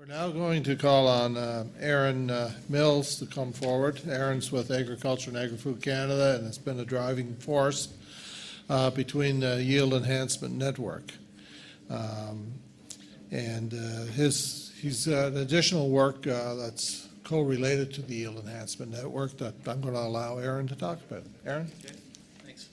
We're now going to call on Aaron Mills to come forward. Aaron's with Agriculture and Agri-Food Canada and has been a driving force between the Yield Enhancement Network. He's an additional work that's co-related to the Yield Enhancement Network that I'm going to allow Aaron to talk about. Aaron? Okay, thanks.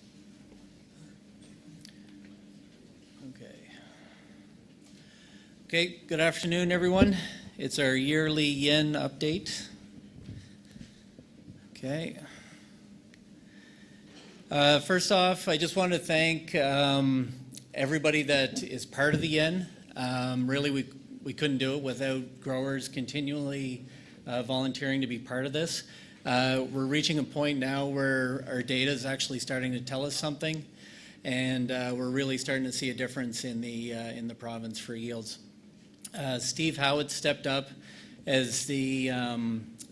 Okay, good afternoon, everyone. It's our yearly yen update. Okay. First off, I just want to thank everybody that is part of the yen. Really, we couldn't do it without growers continually volunteering to be part of this. We're reaching a point now where our data is actually starting to tell us something, and we're really starting to see a difference in the province for yields. Steve Howitt stepped up as the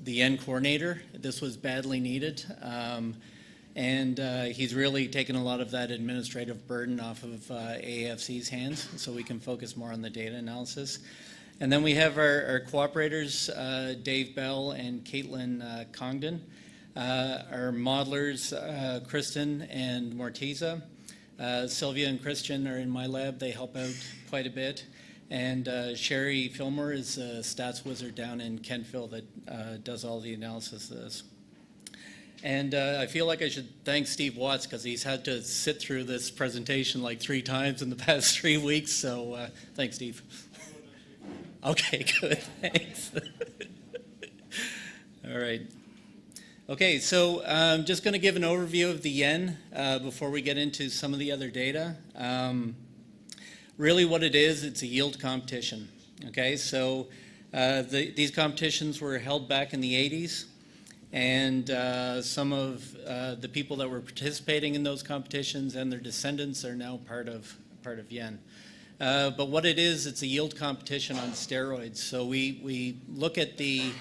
yen coordinator. This was badly needed, and he's really taken a lot of that administrative burden off of AAFC's hands, so we can focus more on the data analysis. And then we have our cooperators, Dave Bell and Caitlin Congdon, our modelers, Kristen and Mortiza. Sylvia and Christian are in my lab. They help out quite a bit. And Sherry Fillmore is a stats wizard down in Kentville that does all the analysis of this. And I feel like I should thank Steve Watts because he's had to sit through this presentation like 3 times in the past 3 weeks. So thanks, Steve. Okay, good. Thanks. All right. Okay, so I'm just going to give an overview of the yen before we get into some of the other data. Really what it is, it's a yield competition. Okay, so these competitions were held back in the 80s, and some of the people that were participating in those competitions and their descendants are now part of yen. But what it is, it's a yield competition on steroids. So we look at the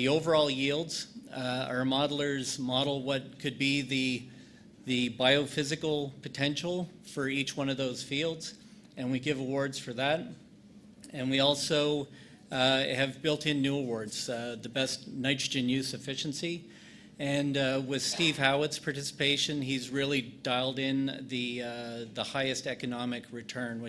overall yields. Our modelers model what could be the biophysical potential for each one of those fields, and we give awards for that. And we also have built-in new awards, the best nitrogen use efficiency. And with Steve Howitt's participation, he's really dialed in the highest economic return,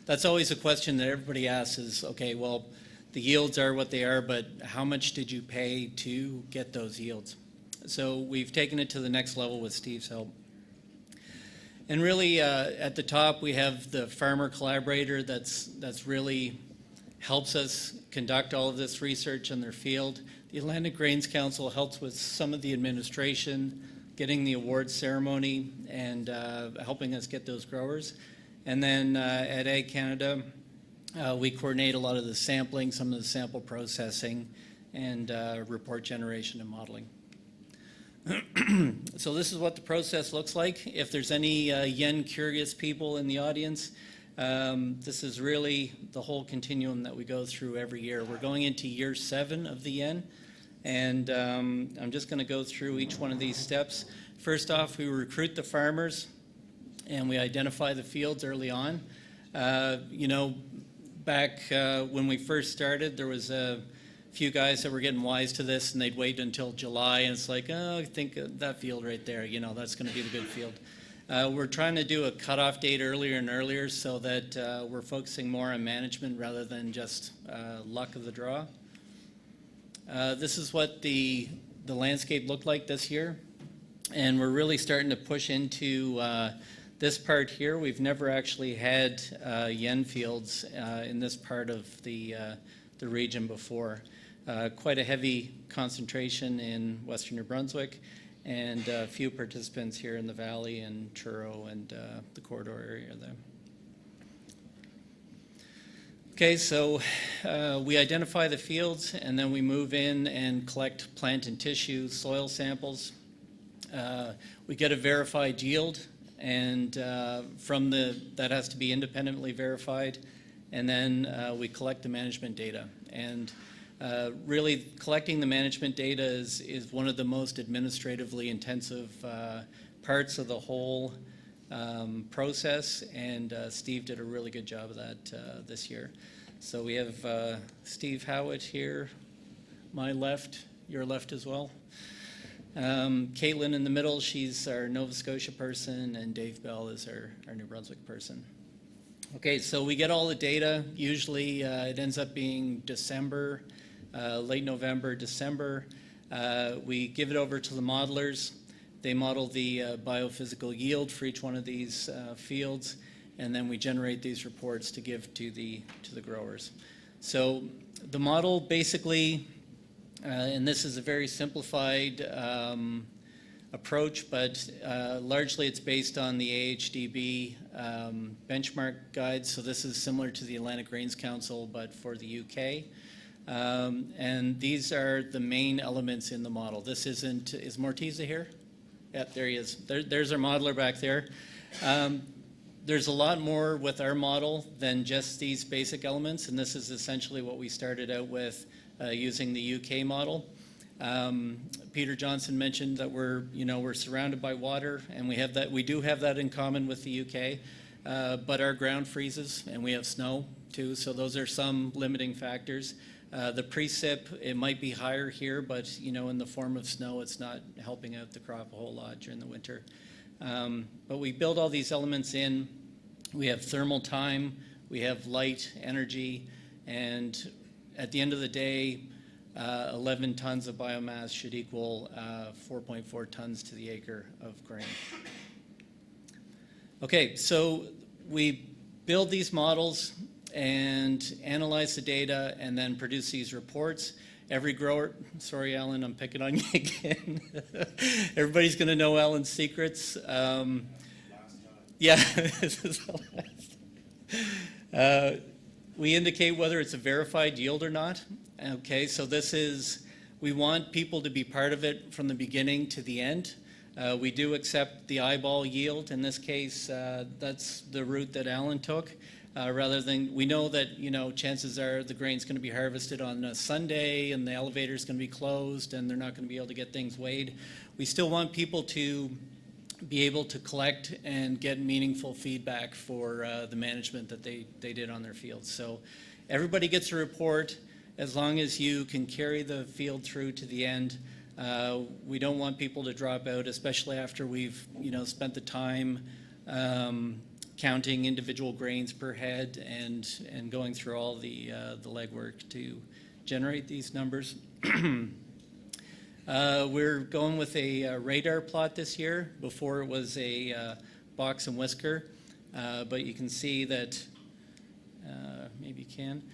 that's always a question that everybody asks is, okay, well, the yields are what they are, but how much did you pay to get those yields? So we've taken it to the next level with Steve's help. And really, at the top, we have the farmer collaborator that's really helps us conduct all of this research in their field. The Atlantic Grains Council helps with some of the administration, getting the awards ceremony, and helping us get those growers. And then at Ag Canada, we coordinate a lot of the sampling, some of the sample processing, and report generation and modeling. So this is what the process looks like. If there's any yen curious people in the audience, this is really the whole continuum that we go through every year. We're going into year 7 of the yen, and I'm just going to go through each one of these steps. First off, we recruit the farmers, and we identify the fields early on. Back when we first started, there was a few guys that were getting wise to this, and they'd wait until July, and it's like, oh, I think that field right there, that's going to be the good field. We're trying to do a cutoff date earlier and earlier so that we're focusing more on management rather than just luck of the draw. This is what the landscape looked like this year, and we're really starting to push into this part here. We've never actually had yen fields in this part of the region before. Quite a heavy concentration in Western New Brunswick, and a few participants here in the valley and Truro and the corridor area there. Okay, so we identify the fields, and then we move in and collect plant and tissue soil samples. We get a verified yield, and that has to be independently verified, and then we collect the management data. And really, collecting the management data is one of the most administratively intensive parts of the whole process, and Steve did a really good job of that this year. So we have Steve Howitt here, my left, your left as well. Caitlin in the middle, she's our Nova Scotia person, and Dave Bell is our New Brunswick person. Okay, so we get all the data. Usually it ends up being December, late November, December. We give it over to the modelers. They model the biophysical yield for each one of these fields, and then we generate these reports to give to the growers. So the model basically, and this is a very simplified approach, but largely it's based on the AHDB benchmark guide. So this is similar to the Atlantic Grains Council, but for the UK. And these are the main elements in the model. This isn't, is Mortiza here? Yeah, there he is. There's our modeler back there. There's a lot more with our model than just these basic elements, and this is essentially what we started out with using the UK model. Peter Johnson mentioned that we're surrounded by water, and we do have that in common with the UK, but our ground freezes and we have snow too, so those are some limiting factors. The precip, it might be higher here, but in the form of snow, it's not helping out the crop a whole lot during the winter. But we build all these elements in. We have thermal time, we have light, energy, and at the end of the day, 11 tons of biomass should equal 4.4 tons to the acre of grain. Okay, so we build these models and analyze the data and then produce these reports. Every grower, sorry Alan, I'm picking on you again. Everybody's gonna know Alan's secrets. Yeah, this is the last. We indicate whether it's a verified yield or not. Okay, so we want people to be part of it from the beginning to the end. We do accept the eyeball yield. In this case, that's the route that Alan took. Rather than, we know that, chances are the grain's going to be harvested on a Sunday and the elevator's going to be closed and they're not going to be able to get things weighed. We still want people to be able to collect and get meaningful feedback for the management that they did on their fields. So everybody gets a report as long as you can carry the field through to the end. We don't want people to drop out, especially after we've spent the time counting individual grains per head and going through all the legwork to generate these numbers. We're going with a radar plot this year. Before it was a box and whisker, but you can see that, maybe you can,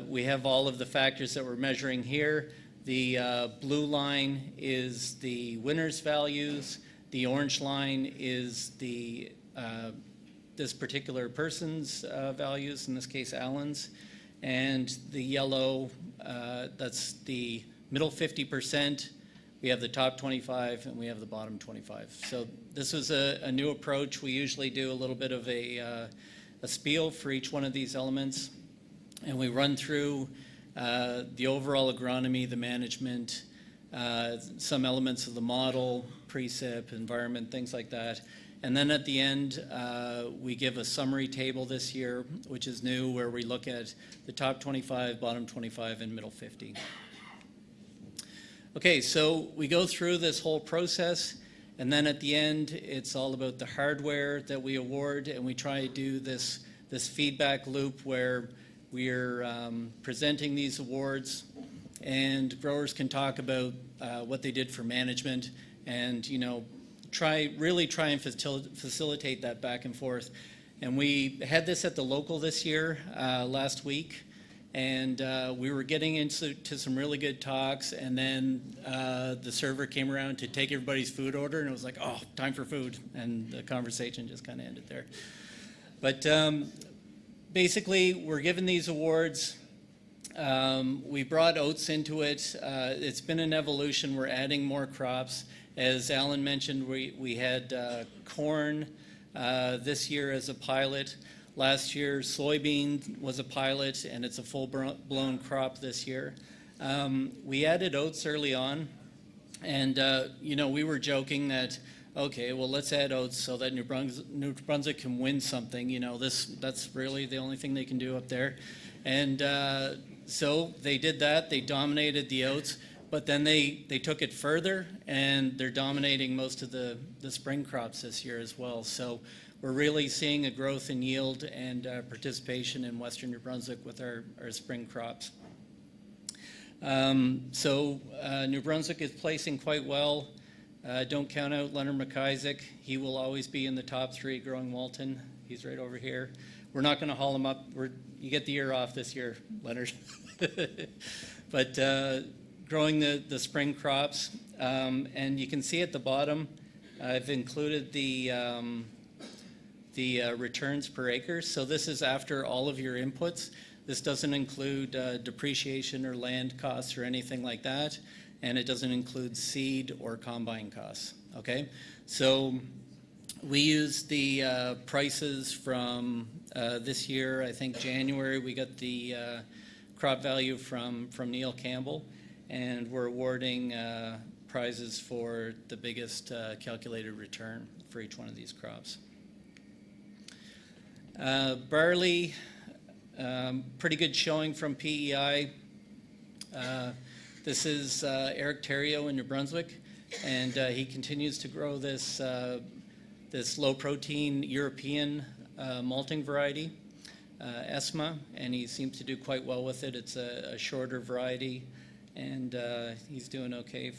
we have all of the factors that we're measuring here. The blue line is the winner's values. The orange line is the this particular person's values, in this case Alan's, and the yellow, that's the middle 50%. We have the top 25 and we have the bottom 25. So this was a new approach. We usually do a little bit of a spiel for each one of these elements, and we run through the overall agronomy, the management, some elements of the model, precip, environment, things like that. And then at the end, we give a summary table this year, which is new, where we look at the top 25, bottom 25, and middle 50. Okay, so we go through this whole process, and then at the end, it's all about the hardware that we award, and we try to do this feedback loop where we're presenting these awards, and growers can talk about what they did for management, and really try and facilitate that back and forth. And we had this at the local this year, last week, and we were getting into some really good talks, and then the server came around to take everybody's food order, and it was like, oh, time for food, and the conversation just kind of ended there. But basically, we're given these awards. We brought oats into it. It's been an evolution. We're adding more crops. As Alan mentioned, we had corn this year as a pilot. Last year, soybean was a pilot, and it's a full-blown crop this year. We added oats early on, and we were joking that, okay, well, let's add oats so that New Brunswick can win something. That's really the only thing they can do up there. And so they did that. They dominated the oats, but then they took it further, and they're dominating most of the spring crops this year as well. So we're really seeing a growth in yield and participation in Western New Brunswick with our spring crops. New Brunswick is placing quite well. Don't count out Leonard McIsaac. He will always be in the top 3 growing Walton. He's right over here. We're not going to haul him up. You get the year off this year, Leonard. But growing the spring crops. And you can see at the bottom, I've included the returns per acre. So this is after all of your inputs. This doesn't include depreciation or land costs or anything like that, and it doesn't include seed or combine costs, okay? So we use the prices from this year. I think January we got the crop value from Neil Campbell, and we're awarding prizes for the biggest calculated return for each one of these crops. Barley, pretty good showing from PEI. This is Eric Theriault in New Brunswick, and he continues to grow this low-protein European malting variety, ESMA, and he seems to do quite well with it. It's a shorter variety, and he's doing okay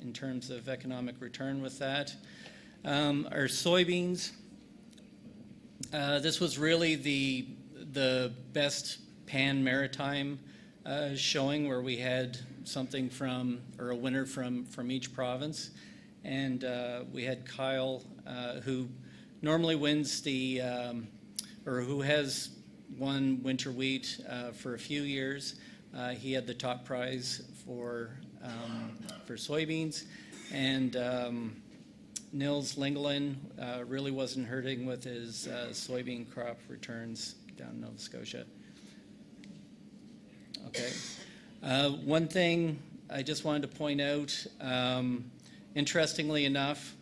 in terms of economic return with that. Our soybeans, this was really the best pan-maritime showing, where we had something or a winner from each province. And we had Kyle, who normally wins or who has won winter wheat for a few years. He had the top prize for soybeans. And Nils Lingelin really wasn't hurting with his soybean crop returns down in Nova Scotia. Okay. One thing I just wanted to point out, interestingly enough,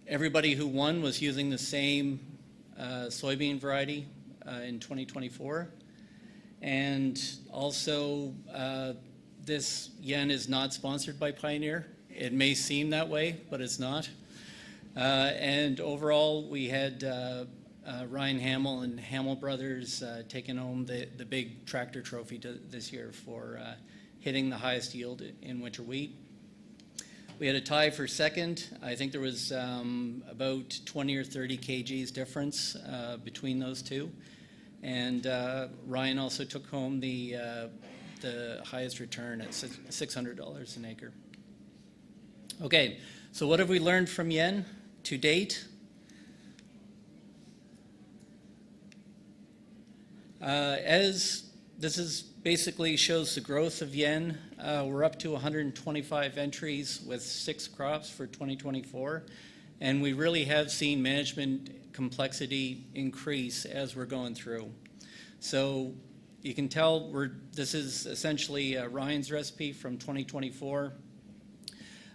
everybody who won was using the same soybean variety in 2024. And also, this yen is not sponsored by Pioneer. It may seem that way, but it's not. And overall, we had Ryan Hamill and Hamill Brothers taking home the big tractor trophy this year for hitting the highest yield in winter wheat. We had a tie for second. I think there was about 20 or 30 kgs difference between those two. And Ryan also took home the highest return at $600 an acre. Okay, so what have we learned from yen to date? As this is basically shows the growth of yen, we're up to 125 entries with 6 crops for 2024, and we really have seen management complexity increase as we're going through. So you can tell this is essentially Ryan's recipe from 2024.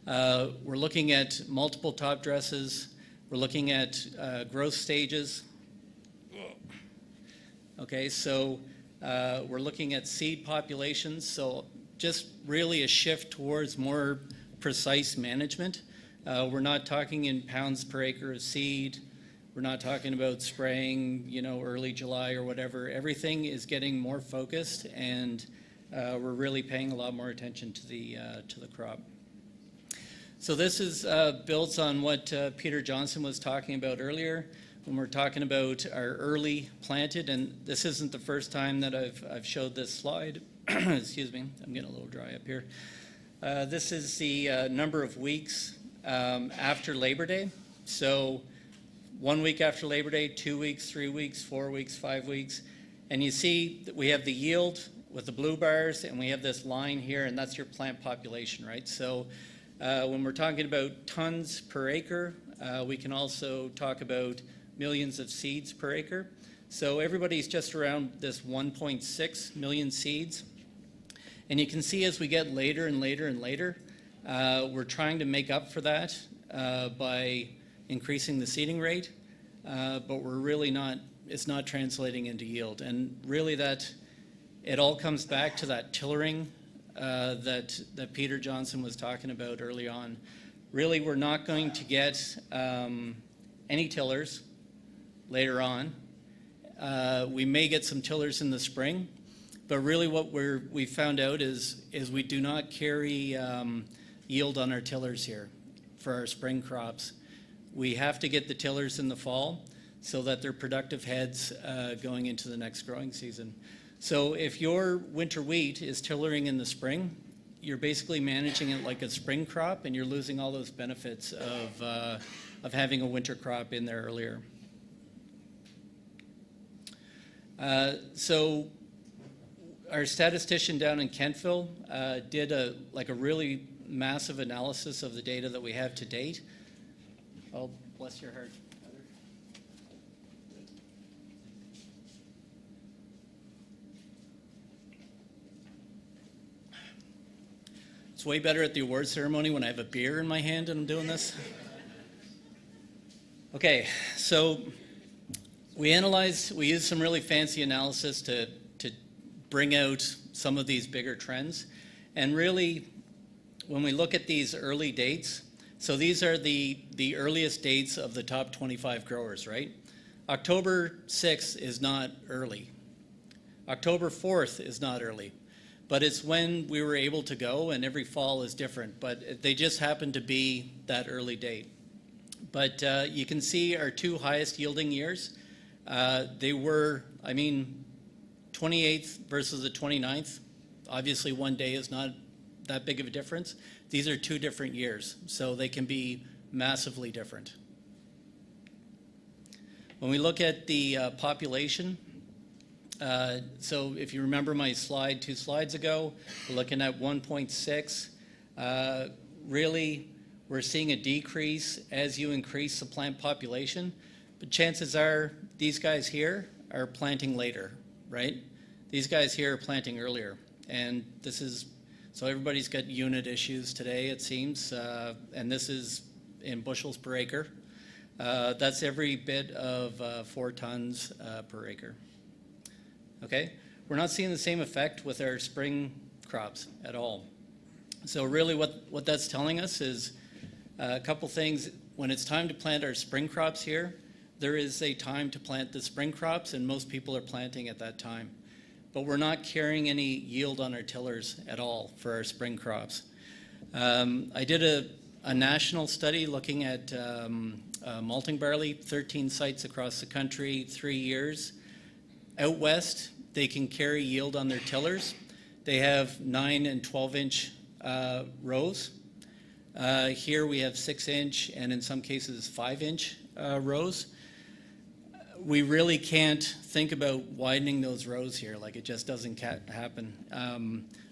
We're looking at multiple top dresses. We're looking at growth stages. Okay, so we're looking at seed populations, so just really a shift towards more precise management. We're not talking in pounds per acre of seed. We're not talking about spraying, early July or whatever. Everything is getting more focused, and we're really paying a lot more attention to the crop. So this is builds on what Peter Johnson was talking about earlier when we're talking about our early planted, and this isn't the first time that I've showed this slide. Excuse me, I'm getting a little dry up here. This is the number of weeks after Labor Day. So 1 week after Labor Day, 2 weeks, 3 weeks, 4 weeks, 5 weeks. And you see that we have the yield with the blue bars, and we have this line here, and that's your plant population, right? So when we're talking about tons per acre, we can also talk about millions of seeds per acre. So everybody's just around this 1.6 million seeds. And you can see as we get later and later and later, we're trying to make up for that by increasing the seeding rate, but we're really not it's not translating into yield. And really it all comes back to that tillering that Peter Johnson was talking about early on. Really, we're not going to get any tillers later on. We may get some tillers in the spring, but really what we found out is we do not carry yield on our tillers here for our spring crops. We have to get the tillers in the fall so that they're productive heads going into the next growing season. So if your winter wheat is tillering in the spring, you're basically managing it like a spring crop, and you're losing all those benefits of having a winter crop in there earlier. So our statistician down in Kentville did a really massive analysis of the data that we have to date. Oh, bless your heart. It's way better at the award ceremony when I have a beer in my hand and I'm doing this. Okay, so we used some really fancy analysis to bring out some of these bigger trends. And really, when we look at these early dates, so these are the earliest dates of the top 25 growers, right? October 6th is not early. October 4th is not early. But it's when we were able to go, and every fall is different. But they just happen to be that early date. But you can see our two highest yielding years. They were, 28th versus the 29th. Obviously, one day is not that big of a difference. These are two different years, so they can be massively different. When we look at the population, so if you remember my slide 2 slides ago, we're looking at 1.6. Really, we're seeing a decrease as you increase the plant population, but chances are these guys here are planting later, right? These guys here are planting earlier, and so everybody's got unit issues today, it seems, and this is in bushels per acre. That's every bit of 4 tons per acre. Okay, we're not seeing the same effect with our spring crops at all. So really what that's telling us is a couple things. When it's time to plant our spring crops here, there is a time to plant the spring crops, and most people are planting at that time. But we're not carrying any yield on our tillers at all for our spring crops. I did a national study looking at malting barley, 13 sites across the country, 3 years. Out west, they can carry yield on their tillers. They have 9 and 12-inch rows. Here we have 6-inch and in some cases 5-inch rows. We really can't think about widening those rows here. Like, it just doesn't happen.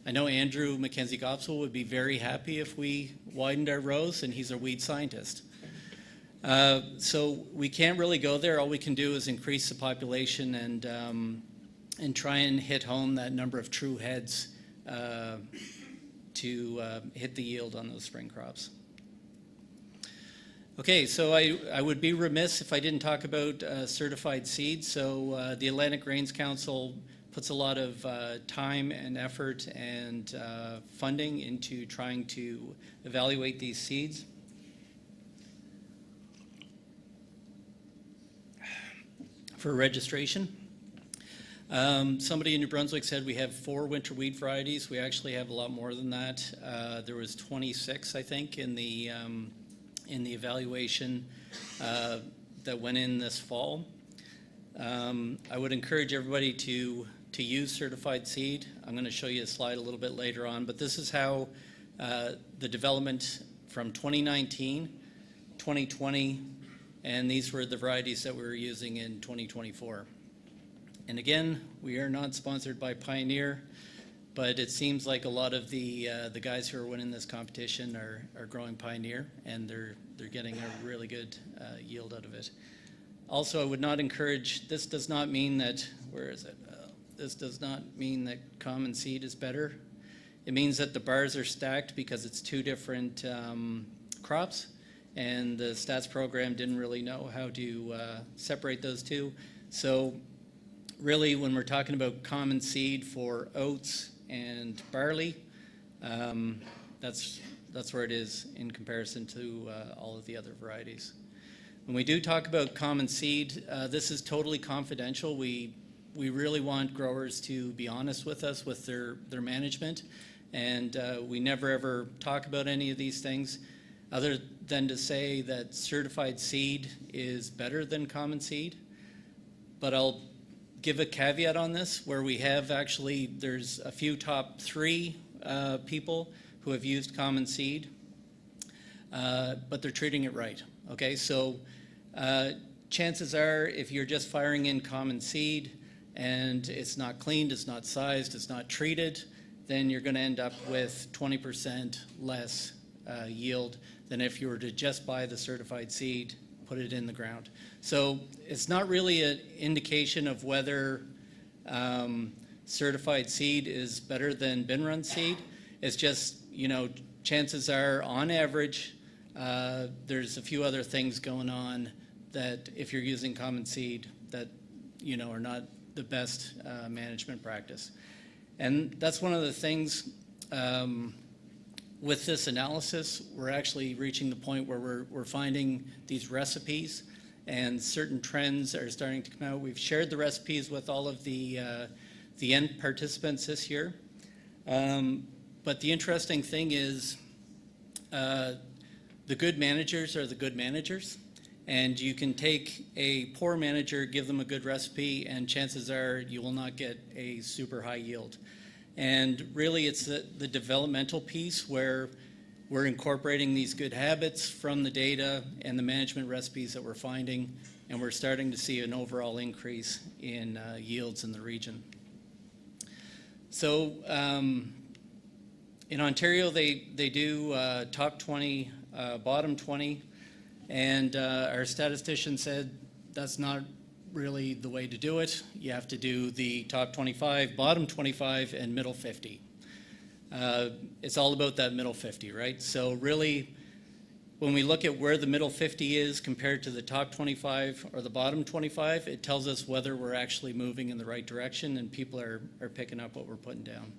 I know Andrew Mackenzie-Gopsel would be very happy if we widened our rows, and he's a weed scientist. So we can't really go there. All we can do is increase the population and try and hit home that number of true heads to hit the yield on those spring crops. Okay, so I would be remiss if I didn't talk about certified seeds. So the Atlantic Grains Council puts a lot of time and effort and funding into trying to evaluate these seeds. For registration, somebody in New Brunswick said we have 4 winter wheat varieties. We actually have a lot more than that. There was 26, I think, in the evaluation that went in this fall. I would encourage everybody to use certified seed. I'm going to show you a slide a little bit later on, but this is how the development from 2019, 2020, and these were the varieties that we were using in 2024. And again, we are not sponsored by Pioneer, but it seems like a lot of the guys who are winning this competition are growing Pioneer, and they're getting a really good yield out of it. Also, I would not encourage, this does not mean that, where is it? This does not mean that common seed is better. It means that the bars are stacked because it's 2 different crops, and the stats program didn't really know how to separate those two. So really, when we're talking about common seed for oats and barley, that's where it is in comparison to all of the other varieties. When we do talk about common seed, this is totally confidential. We really want growers to be honest with us with their management, and we never ever talk about any of these things other than to say that certified seed is better than common seed. But I'll give a caveat on this where we have actually, there's a few top 3 people who have used common seed, but they're treating it right. Okay, so chances are if you're just firing in common seed and it's not cleaned, it's not sized, it's not treated, then you're going to end up with 20% less yield than if you were to just buy the certified seed, put it in the ground. So it's not really an indication of whether certified seed is better than bin run seed. It's just, chances are on average, there's a few other things going on that if you're using common seed that, are not the best management practice. And that's one of the things with this analysis, we're actually reaching the point where we're finding these recipes and certain trends are starting to come out. We've shared the recipes with all of the end participants this year. But the interesting thing is the good managers are the good managers. And you can take a poor manager, give them a good recipe, and chances are you will not get a super high yield. And really it's the developmental piece where we're incorporating these good habits from the data and the management recipes that we're finding, and we're starting to see an overall increase in yields in the region. So in Ontario, they do top 20, bottom 20, and our statistician said that's not really the way to do it. You have to do the top 25, bottom 25, and middle 50. It's all about that middle 50, right? So really, when we look at where the middle 50 is compared to the top 25 or the bottom 25, it tells us whether we're actually moving in the right direction and people are picking up what we're putting down.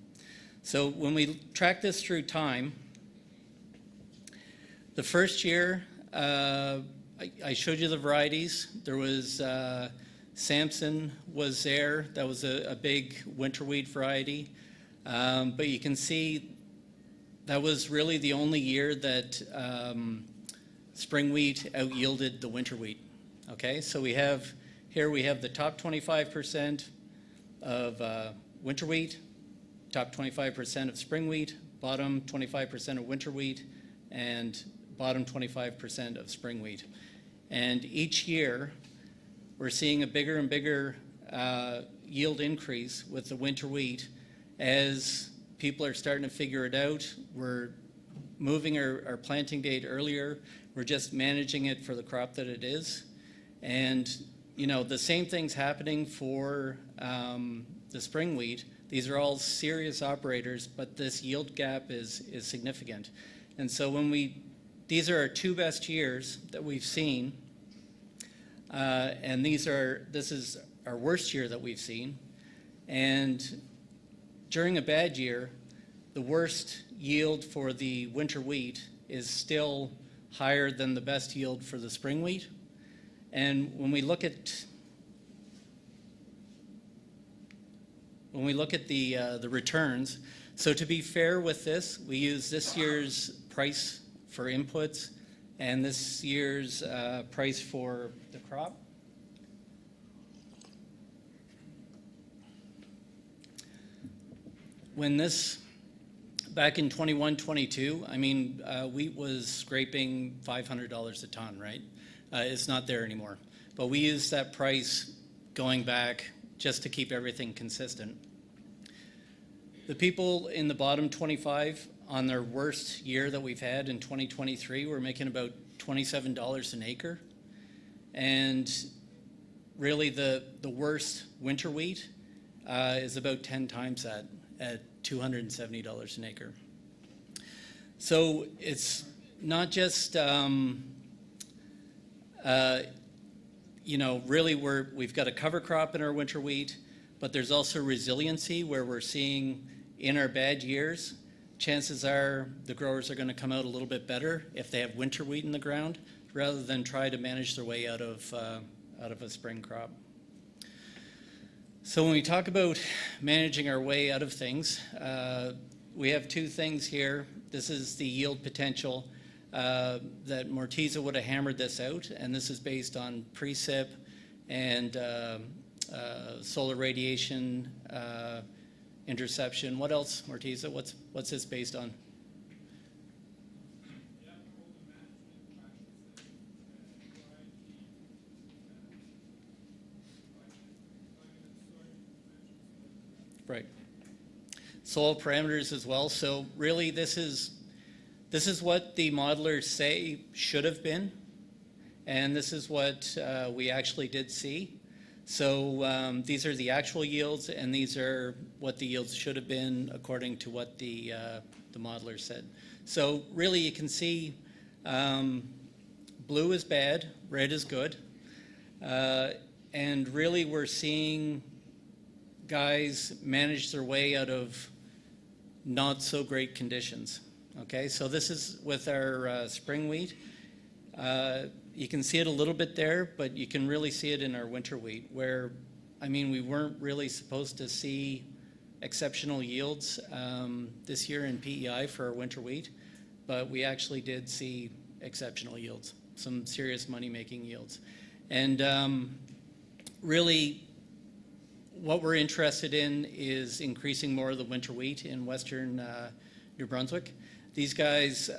So when we track this through time, the first year, I showed you the varieties. There was Samson was there. That was a big winter wheat variety. But you can see that was really the only year that spring wheat out-yielded the winter wheat. Okay, so we have the top 25% of winter wheat, top 25% of spring wheat, bottom 25% of winter wheat, and bottom 25% of spring wheat. And each year, we're seeing a bigger and bigger yield increase with the winter wheat as people are starting to figure it out. We're moving our planting date earlier. We're just managing it for the crop that it is. And, the same thing's happening for the spring wheat. These are all serious operators, but this yield gap is significant. And so these are our 2 best years that we've seen, and this is our worst year that we've seen. And during a bad year, the worst yield for the winter wheat is still higher than the best yield for the spring wheat. And when we look at the returns, so to be fair with this, we use this year's price for inputs and this year's price for the crop. When back in 21-22, wheat was scraping $500 a ton, right? It's not there anymore. But we used that price going back just to keep everything consistent. The people in the bottom 25 on their worst year that we've had in 2023 were making about $27 an acre. And really the worst winter wheat is about 10 times that at $270 an acre. So it's not just really we've got a cover crop in our winter wheat, but there's also resiliency where we're seeing in our bad years, chances are the growers are going to come out a little bit better if they have winter wheat in the ground rather than try to manage their way out of a spring crop. So when we talk about managing our way out of things, we have two things here. This is the yield potential that Mortiza would have hammered this out, and this is based on precip and solar radiation interception. What else, Mortiza? What's this based on? Right. Soil parameters as well. So really, this is what the modelers say should have been, and this is what we actually did see. So these are the actual yields, and these are what the yields should have been according to what the modeler said. So really, you can see blue is bad, red is good, and really we're seeing guys manage their way out of not so great conditions. Okay, so this is with our spring wheat. You can see it a little bit there, but you can really see it in our winter wheat where, we weren't really supposed to see exceptional yields this year in PEI for our winter wheat, but we actually did see exceptional yields, some serious money-making yields. And really, what we're interested in is increasing more of the winter wheat in western New Brunswick. These guys,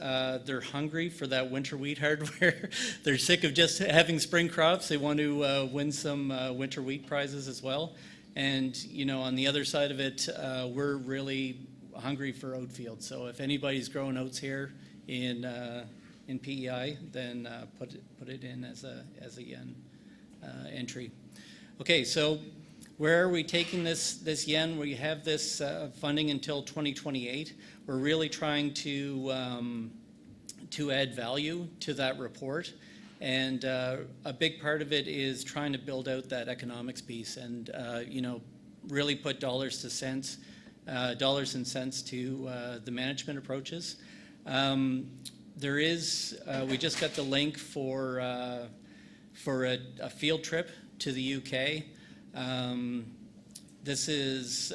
they're hungry for that winter wheat hardware. They're sick of just having spring crops. They want to win some winter wheat prizes as well. And, on the other side of it, we're really hungry for oat fields. So if anybody's growing oats here in PEI, then put it in as a yen entry. Okay, so where are we taking this yen? We have this funding until 2028. We're really trying to add value to that report, and a big part of it is trying to build out that economics piece, and really put dollars and cents to the management approaches. There is we just got the link for a field trip to the UK. This is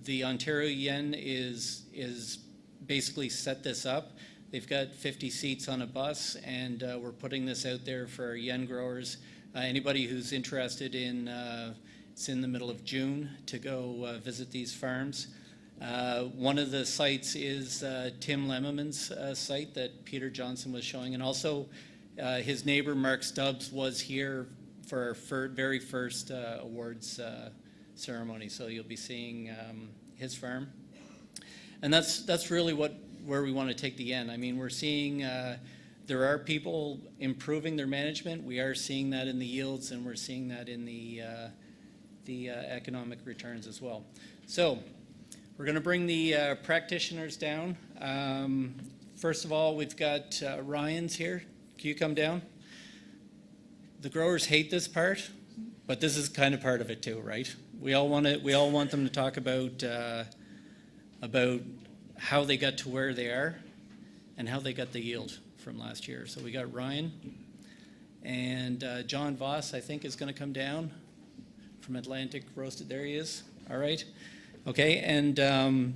the Ontario Yen is basically set this up. They've got 50 seats on a bus, and we're putting this out there for our yen growers. Anybody who's interested in, it's in the middle of June to go visit these farms. One of the sites is Tim Lemmerman's site that Peter Johnson was showing, and also his neighbor Mark Stubbs was here for our very first awards ceremony. So you'll be seeing his farm, and that's really where we want to take the yen. We're seeing there are people improving their management. We are seeing that in the yields, and we're seeing that in the economic returns as well. So we're going to bring the practitioners down. First of all, we've got Ryan's here. Can you come down? The growers hate this part, but this is kind of part of it too, right? We all want them to talk about how they got to where they are and how they got the yield from last year. So we got Ryan, and John Voss, I think, is going to come down from Atlantic Roasted. There he is. All right. Okay, and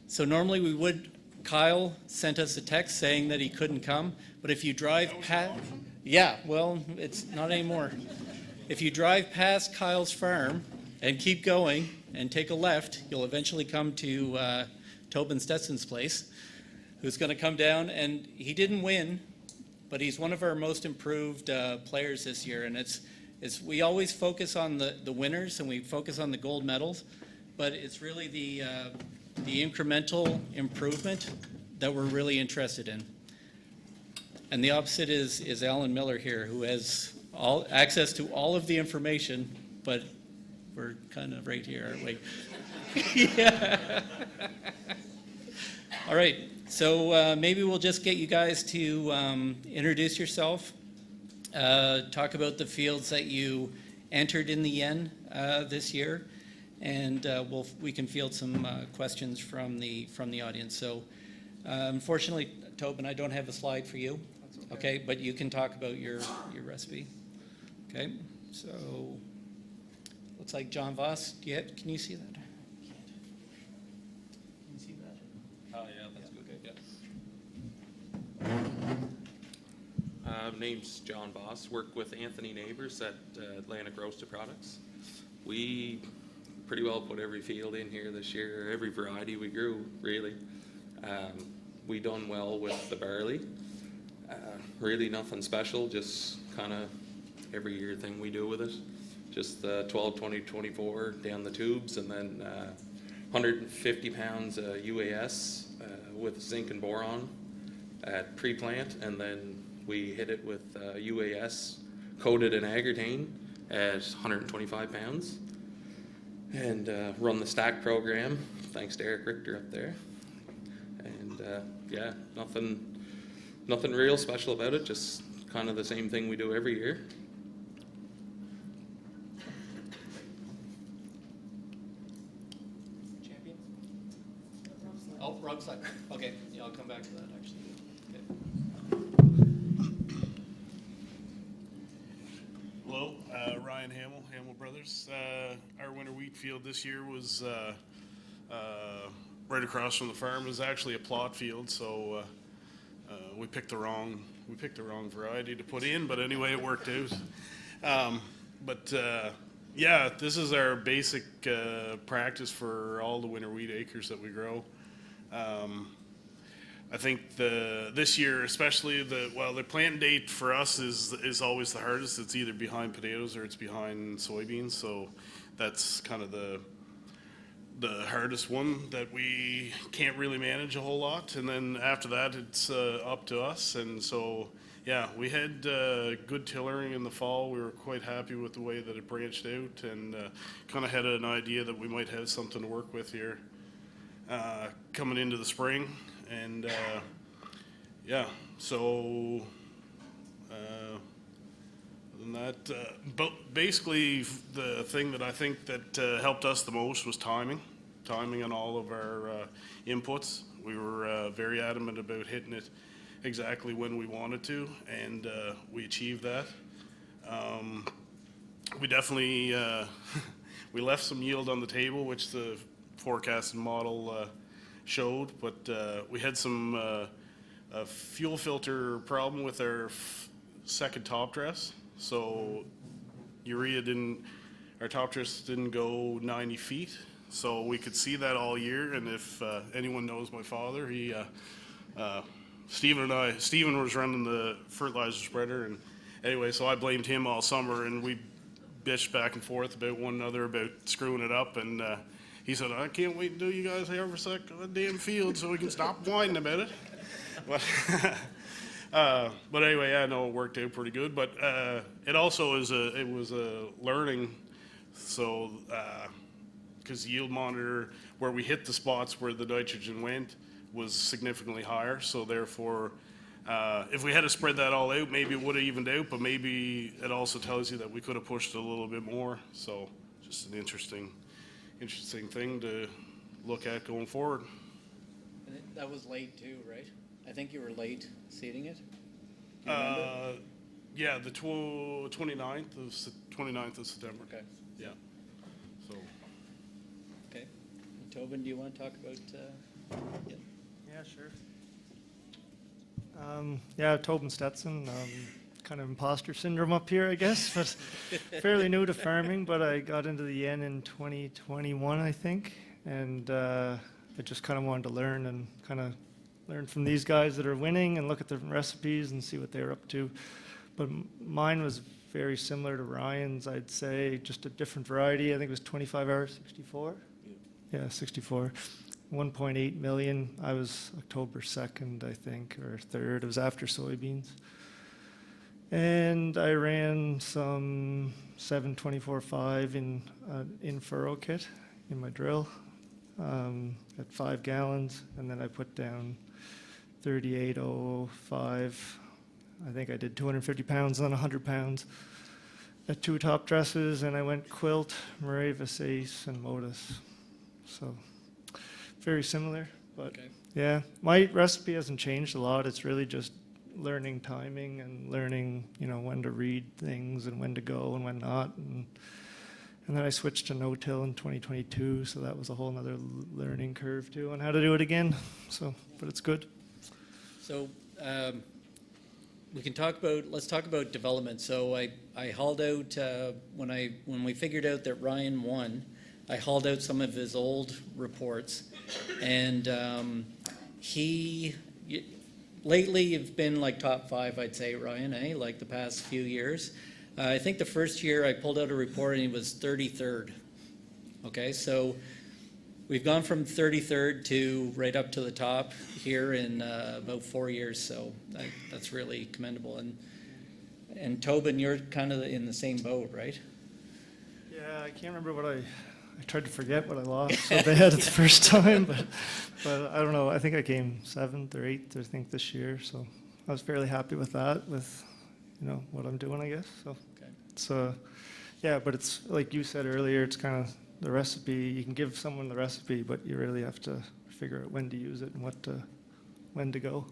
so normally Kyle sent us a text saying that he couldn't come, but if you drive past, yeah, well, it's not anymore. If you drive past Kyle's farm and keep going and take a left, you'll eventually come to Tobin Stetson's place, who's going to come down, and he didn't win, but he's one of our most improved players this year, and we always focus on the winners and we focus on the gold medals, but it's really the incremental improvement that we're really interested in. And the opposite is Alan Miller here, who has access to all of the information, but we're kind of right here, aren't we? Yeah. All right, so maybe we'll just get you guys to introduce yourself. talk about the fields that you entered in the N this year, and we can field some questions from the audience. So unfortunately, Tobin, I don't have a slide for you. That's Okay, but you can talk about your recipe. Okay, so looks like John Voss. Can you see that? Can you see that? Oh, yeah, that's good. Okay. Name's John Voss. Work with Anthony Neighbors at Atlantic Roasted Products. We pretty well put every field in here this year, every variety we grew, really. We done well with the barley. Really nothing special, just kind of every year thing we do with it. Just the 12, 20, 24 down the tubes, and then 150 pounds UAS with zinc and boron at pre-plant, and then we hit it with UAS coated in agrotane at 125 pounds, and run the stack program, thanks to Eric Richter up there. And yeah, nothing real special about it, just kind of the same thing we do every year. Champion? Oh, wrong side. Okay, yeah, I'll come back to that actually. Hello, Ryan Hamill, Hamill Brothers. Our winter wheat field this year was right across from the farm. It was actually a plot field, so we picked the wrong variety to put in. But anyway, it worked out. Yeah, this is our basic practice for all the winter wheat acres that we grow. I think this year, especially the plant date for us is always the hardest. It's either behind potatoes or it's behind soybeans. So that's kind of the hardest one that we can't really manage a whole lot. And then after that, it's up to us. And so, yeah, we had good tillering in the fall. We were quite happy with the way that it branched out, and kind of had an idea that we might have something to work with here coming into the spring. And yeah, so other than that, but basically the thing that I think that helped us the most was timing on all of our inputs. We were very adamant about hitting it exactly when we wanted to, and we achieved that. We definitely we left some yield on the table, which the forecasting model showed, but we had some a fuel filter problem with our second top dress. So our top dress didn't go 90 feet. So we could see that all year. And if anyone knows my father, Stephen was running the fertilizer spreader. And anyway, so I blamed him all summer, and we bitched back and forth about one another about screwing it up. And he said, I can't wait until you guys harvest that damn field so we can stop whining about it. But anyway, I know it worked out pretty good. But it also was a learning. So because yield monitor, where we hit the spots where the nitrogen went, was significantly higher. So therefore, if we had to spread that all out, maybe it would have evened out. But maybe it also tells you that we could have pushed it a little bit more. So just an interesting thing to look at going forward. And that was late too, right? I think you were late seeding it. Do you remember? Yeah, the 29th of September. Okay. Yeah. So. Okay. And Tobin, do you want to talk about? Yeah. Yeah, sure. Yeah, Tobin Stetson. Kind of imposter syndrome up here, I guess, but fairly new to farming. But I got into the N in 2021, I think, and I just kind of wanted to learn and kind of learn from these guys that are winning and look at the recipes and see what they're up to. But mine was very similar to Ryan's, I'd say, just a different variety. I think it was 25 hours, 64? Yeah, 64. 1.8 million. I was October 2nd, I think, or 3rd. It was after soybeans. And I ran some 724.5 in furrow kit in my drill at 5 gallons, and then I put down 38.05 I think I did 250 pounds on 100 pounds at 2 top dresses, and I went quilt, Murray, Visace, and Modus. So very similar, but Okay. yeah, my recipe hasn't changed a lot. It's really just learning timing and learning, when to read things and when to go and when not. And then I switched to no-till in 2022, so that was a whole nother learning curve too on how to do it again. So, but it's good. So let's talk about development. So I hauled out, when we figured out that Ryan won, I hauled out some of his old reports, and lately you've been like top 5, I'd say, Ryan, like the past few years. I think the first year I pulled out a report and he was 33rd. Okay, so we've gone from 33rd to right up to the top here in about 4 years, so that's really commendable. And Tobin, you're kind of in the same boat, right? Yeah, I can't remember what I tried to forget what I lost so bad the first time, but I don't know. I think I came 7th or 8th, I think, this year. So I was fairly happy with that, with what I'm doing, I guess. So Okay. it's yeah, but it's like you said earlier. It's kind of the recipe. You can give someone the recipe, but you really have to figure out when to use it and when to go.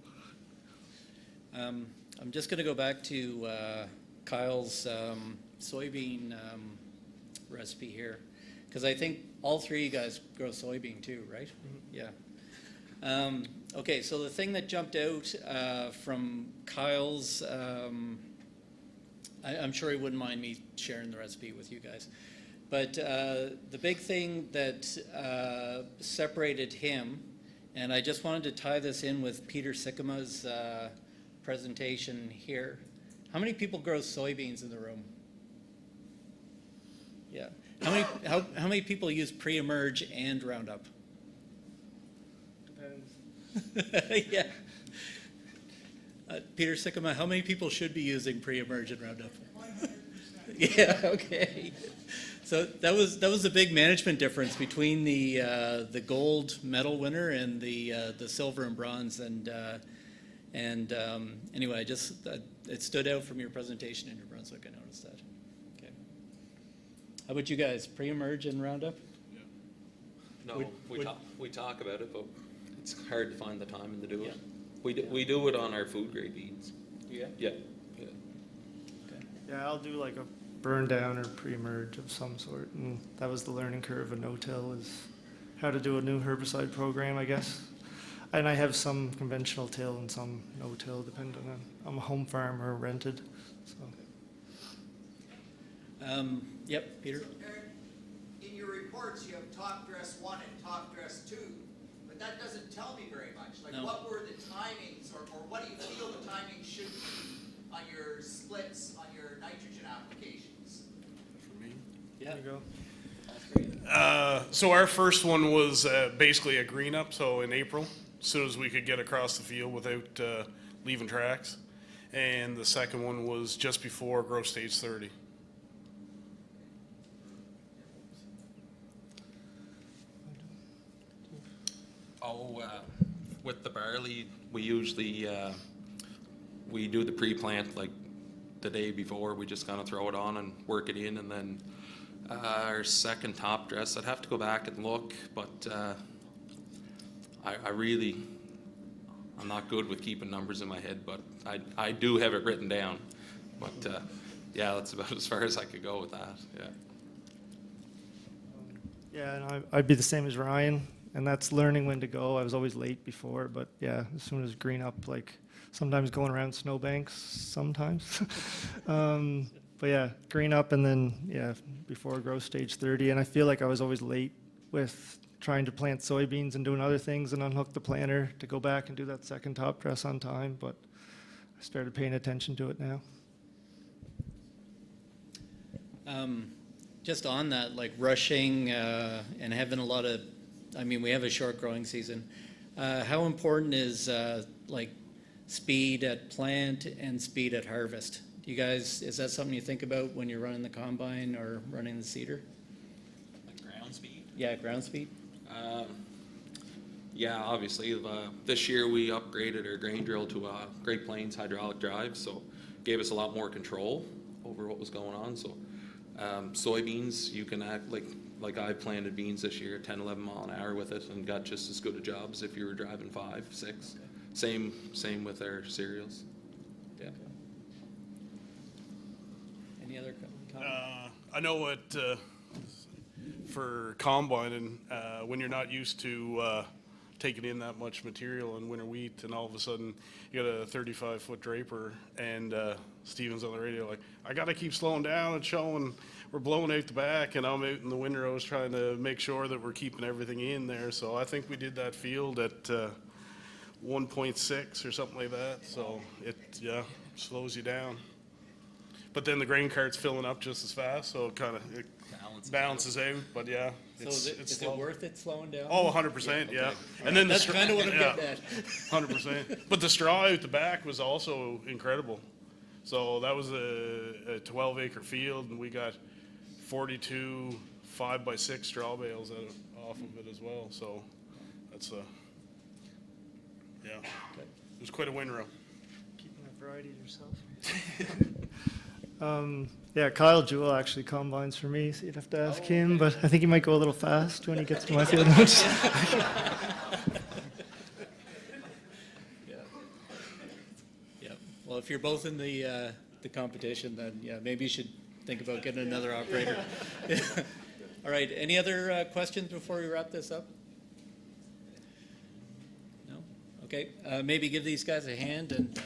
I'm just going to go back to Kyle's soybean recipe here, because I think all 3 of you guys grow soybean too, right? Yeah. Okay, so the thing that jumped out from Kyle's, I'm sure he wouldn't mind me sharing the recipe with you guys, but the big thing that separated him, and I just wanted to tie this in with Peter Sycama's presentation here. How many people grow soybeans in the room? Yeah. How many people use pre-emerge and Roundup? Depends. Yeah. Peter Sycama, how many people should be using pre-emerge and Roundup? 100%. Yeah. Okay. So that was a big management difference between the gold medal winner and the silver and bronze, and anyway, it stood out from your presentation in New Brunswick. I noticed that. Okay. How about you guys? Pre-emerge and Roundup? No, we talk about it, but it's hard to find the time to do it. Yeah. We do it on our food grade beans. Yeah. Yeah. Yeah, I'll do like a burn down or pre-emerge of some sort, and that was the learning curve of no-till, is how to do a new herbicide program, I guess. And I have some conventional till and some no-till, depending on, I'm a home farm or rented. So. Yep, Peter. So, Eric, in your reports, you have top dress 1 and top dress 2, but that doesn't tell me very much. Like, No. what were the timings, or what do you feel the timing should be on your splits on your nitrogen applications? For me. Yeah. There you go. So our first one was basically a green up, so in April, as soon as we could get across the field without leaving tracks. And the second one was just before growth stage 30. With the barley, we usually we do the pre-plant like the day before. We just kind of throw it on and work it in, and then our second top dress, I'd have to go back and look, but I'm not good with keeping numbers in my head, but I do have it written down. But yeah, that's about as far as I could go with that. Yeah. Yeah, and I'd be the same as Ryan, and that's learning when to go. I was always late before, but yeah, as soon as green up, like sometimes going around snowbanks, sometimes. But yeah, green up, and then yeah, before growth stage 30. And I feel like I was always late with trying to plant soybeans and doing other things and unhook the planter to go back and do that second top dress on time. But I started paying attention to it now. Just on that, like rushing and having a lot of, we have a short growing season. How important is like speed at plant and speed at harvest? Do you guys, is that something you think about when you're running the combine or running the seeder? Like ground speed. Yeah, ground speed. Yeah, obviously, this year we upgraded our grain drill to a Great Plains hydraulic drive, so gave us a lot more control over what was going on. So soybeans, you can act like I planted beans this year, 10, 11 mile an hour with it, and got just as good a job as if you were driving 5, 6. Same with our cereals. Yeah. Any other comments? I know what for combining, when you're not used to taking in that much material in winter wheat, and all of a sudden you got a 35-foot draper, and Steven's on the radio like, I got to keep slowing down and showing we're blowing out the back, and I'm out in the windrows trying to make sure that we're keeping everything in there. So I think we did that field at 1.6 or something like that. So it slows you down. But then the grain cart's filling up just as fast, so it kind of balances out. But yeah, So it's is slow. it worth it slowing down? Oh, 100%, yeah. okay. And then That's kind of what I'm yeah, getting at. 100%. But the straw out the back was also incredible. So that was a 12-acre field, and we got 42 5x6 straw bales off of it as well. So that's yeah, it was quite a windrow. Keeping that variety to yourself. Yeah, Kyle Jewell actually combines for me, so you'd have to ask him, but I think he might go a little fast when he gets to my field notes. Yeah. Well, if you're both in the competition, then yeah, maybe you should think about getting another operator. All right. Any other questions before we wrap this up? No. Okay. Maybe give these guys a hand and.